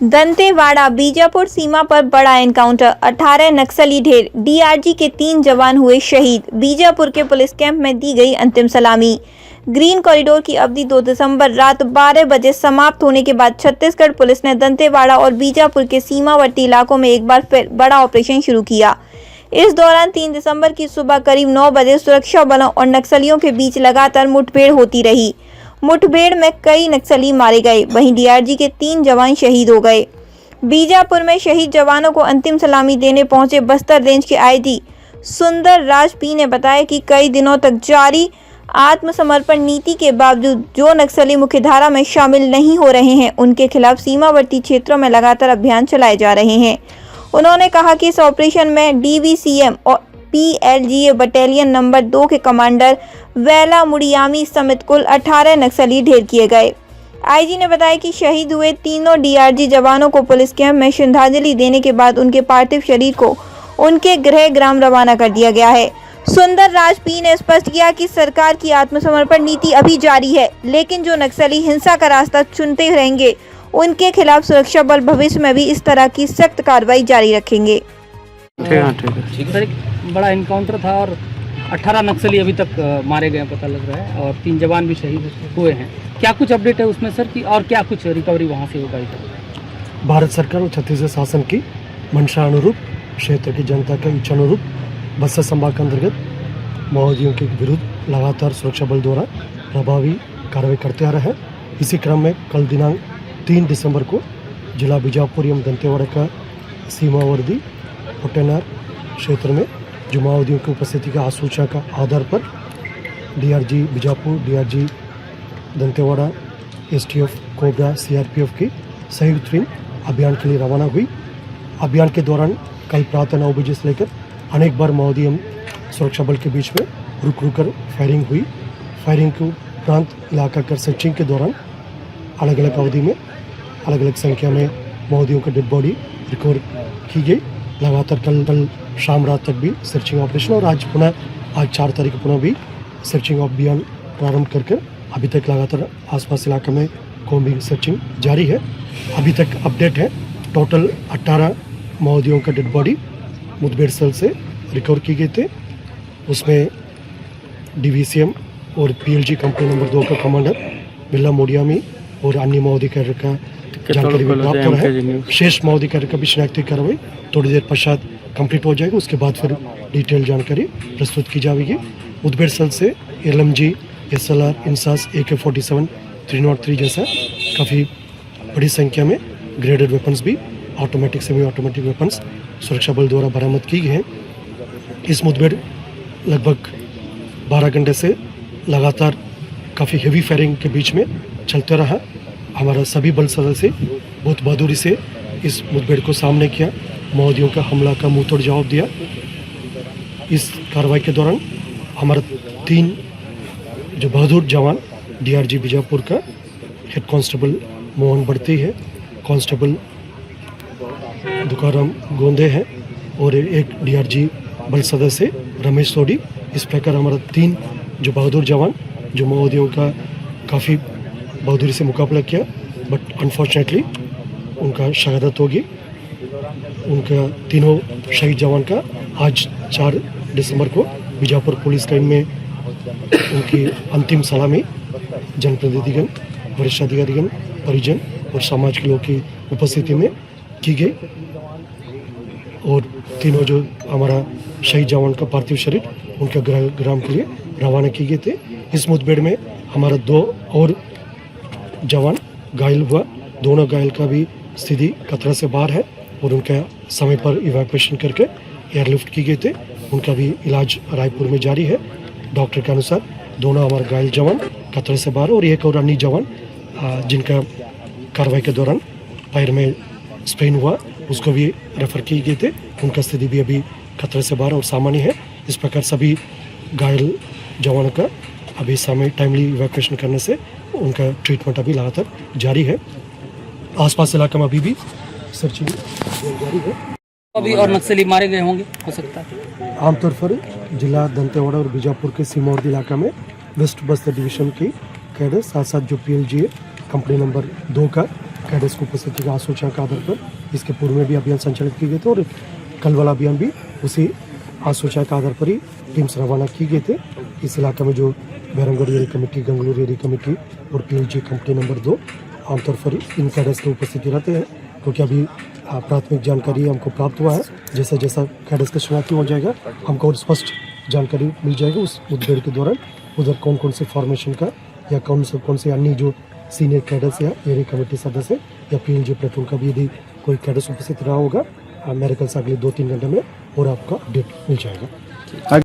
दंतेवाड़ा बीजापुर सीमा पर बड़ा एनकाउंटर, 18 नक्सली ढेर, डीआरजी के 3 जवान हुए शहीद। बीजापुर के पुलिस कैंप में दी गई अंतिम सलामी। ग्रीन कॉरिडोर की अवधि 2 दिसंबर रात 12 बजे समाप्त होने के बाद छत्तीसगढ़ पुलिस ने दंतेवाड़ा और बीजापुर के सीमावर्ती इलाकों में एक बार फिर बड़ा ऑपरेशन शुरू किया। इस दौरान 3 दिसंबर की सुबह करीब 9 बजे सुरक्षा बलों और नक्सलियों के बीच लगातार मुठभेड़ होती रही। मुठभेड़ में कई नक्सली मारे गए, वहीं डीआरजी के 3 जवान शहीद हो गए। बीजापुर में शहीद जवानों को अंतिम सलामी देने पहुंचे बस्तर रेंज के आईजी सुंदर राज पी ने बताया कि कई दिनों तक जारी आत्मसमर्पण नीति के बावजूद जो नक्सली मुख्यधारा में शामिल नहीं हो रहे हैं, उनके खिलाफ सीमावर्ती क्षेत्रों में लगातार अभियान चलाए जा रहे हैं। उन्होंने कहा कि इस ऑपरेशन में डीवीसीएम और पीएलजीए बटालियन नंबर 2 के कमांडर वेला मुड़ियामी समेत कुल 18 नक्सली ढेर किए गए। आईजी ने बताया कि शहीद हुए तीनों डीआरजी जवानों को पुलिस कैंप में श्रद्धांजलि देने के बाद उनके पार्थिव शरीर को उनके गृह ग्राम रवाना कर दिया गया है। सुंदर राज पी ने स्पष्ट किया कि सरकार की आत्मसमर्पण नीति अभी जारी है, लेकिन जो नक्सली हिंसा का रास्ता चुनते रहेंगे, उनके खिलाफ सुरक्षा बल भविष्य में भी इस तरह की सख्त कार्रवाई जारी रखेंगे। ठीक है। बड़ा इनकाउंटर था और 18 नक्सली अभी तक मारे गए पता लग रहा है और 3 जवान भी शहीद हुए हैं। क्या कुछ अपडेट है उसमें सर की, और क्या कुछ रिकवरी वहाँ से होगा? भारत सरकार और छत्तीसगढ़ शासन की मंशा अनुरूप, क्षेत्र की जनता के इच्छा अनुरूप बस्तर संभाग के अंतर्गत माओवादियों के विरुद्ध लगातार सुरक्षा बल द्वारा प्रभावी कार्रवाई करते आ रहे हैं। इसी क्रम में कल दिनांक 3 दिसंबर को जिला बीजापुर एवं दंतेवाड़ा का सीमावर्ती होटेनार क्षेत्र में जो माओवादियों की उपस्थिति का आसूचना का आधार पर DRG Bijapur, DRG Dantewada, STF cobra, CRPF की संयुक्त टीम अभियान के लिए रवाना हुई। अभियान के दौरान कल प्रातः 9 बजे से लेकर अनेक बार माओवादी एवं सुरक्षा बल के बीच में रुक कर फायरिंग हुई। फायरिंग के उपरांत इलाका कर सर्चिंग के दौरान अलग अलग अवधि में अलग अलग संख्या में माओवादियों का डेड बॉडी रिकवर की गई। लगातार कल शाम रात तक भी सर्चिंग ऑपरेशन और आज 4 तारीख को पुनः भी सर्चिंग अभियान प्रारंभ कर अभी तक लगातार आसपास इलाके में कॉम्बिंग सर्चिंग जारी है। अभी तक अपडेट है, टोटल 18 माओवादियों का डेड बॉडी मुठभेड़ स्थल से रिकवर की गए थे। उसमें डीवीसीएम और पीएलजी कंपनी नंबर 2 का कमांडर वेला मुड़ियामी और अन्य माओवादी कैडर का जानकारी भी प्राप्त हो रहा है। शेष माओवादी कैडर का भी शिनाख्ती कार्रवाई थोड़ी देर पश्चात कंप्लीट हो जाएगा। उसके बाद फिर डिटेल जानकारी प्रस्तुत की जाएगी। मुठभेड़ स्थल से एलएमजी, एसएलआर, इंसास, AK-47, 303 जैसा काफ़ी बड़ी संख्या में ग्रेडेड वेपन्स भी, ऑटोमेटिक सेमी ऑटोमेटिक वेपन्स सुरक्षा बल द्वारा बरामद की गई हैं। इस मुठभेड़ लगभग 12 घंटे से लगातार काफ़ी हेवी फायरिंग के बीच में चलते रहा। हमारा सभी बल सदस्य बहुत बहादुरी से इस मुठभेड़ को सामने किया, माओवादियों का हमला का मुंहतोड़ जवाब दिया। इस कार्रवाई के दौरान हमारा 3 जो बहादुर जवान डीआरजी बीजापुर का हेड कांस्टेबल मोहन बढ़ती है, कांस्टेबल दुकाराम गोंदे है और एक डीआरजी बल सदस्य रमेश सोडी। इस प्रकार हमारा 3 जो बहादुर जवान जो माओवादियों का काफ़ी बहादुरी से मुकाबला किया, बट अनफॉर्चुनेटली उनका शहादत होगी। उनका तीनों शहीद जवान का आज 4 दिसंबर को बीजापुर पुलिस लाइन में उनकी अंतिम सलामी जनप्रतिनिधिगण, वरिष्ठ अधिकारीगण, परिजन और समाज के लोगों की उपस्थिति में की गई। और तीनों जो हमारा शहीद जवान का पार्थिव शरीर उनके ग्राम के लिए रवाना किए गए थे। इस मुठभेड़ में हमारा 2 और जवान घायल हुआ। दोनों घायल का भी स्थिति खतरा से बाहर है और उनका समय पर इवैक्यूएशन करके एयरलिफ्ट की गए थे। उनका भी इलाज रायपुर में जारी है। डॉक्टर के अनुसार दोनों हमारे घायल जवान खतरे से बाहर और एक और अन्य जवान जिनका कार्रवाई के दौरान पैर में स्पेन हुआ, उसको भी रेफर किए गए थे। उनका स्थिति भी अभी खतरे से बाहर और सामान्य है। इस प्रकार सभी घायल जवानों का अभी समय टाइमली इवैक्यूएशन करने से उनका ट्रीटमेंट अभी लगातार जारी है। आसपास इलाके में अभी भी सर्चिंग जारी है। अभी और नक्सली मारे गए होंगे, हो सकता है। आमतौर पर जिला दंतेवाड़ा और बीजापुर के सीमावर्ती इलाका में वेस्ट बस्तर डिवीजन की कैडर साथ साथ जो पीएलजी कंपनी नंबर 2 का कैडेट्स की उपस्थिति का आसूचना के आधार पर इसके पूर्व में भी अभियान संचालित किए गए थे और कल वाला अभियान भी उसी आसूचना के आधार पर ही टीम्स रवाना किए गए थे। इस इलाके में जो Bairamgarh area committee, Gangaloor area committee और पीएलजी कंपनी नंबर 2 आमतौर पर इन कैडेट्स की उपस्थिति रहते हैं, क्योंकि अभी प्राथमिक जानकारी हमको प्राप्त हुआ है। जैसा जैसा कैडेट्स का शनाख्ती हो जाएगा हमको और स्पष्ट जानकारी मिल जाएगी उस मुठभेड़ के दौरान उधर कौन कौन से फॉर्मेशन का या कौन से अन्य जो सीनियर कैडेट्स या एरिया कमेटी सदस्य या पीएलजी प्लेटून का भी यदि कोई कैडेट्स उपस्थित रहा होगा मेरे ख्याल से अगले 2-3 घंटे में और आपका अपडेट मिल जाएगा।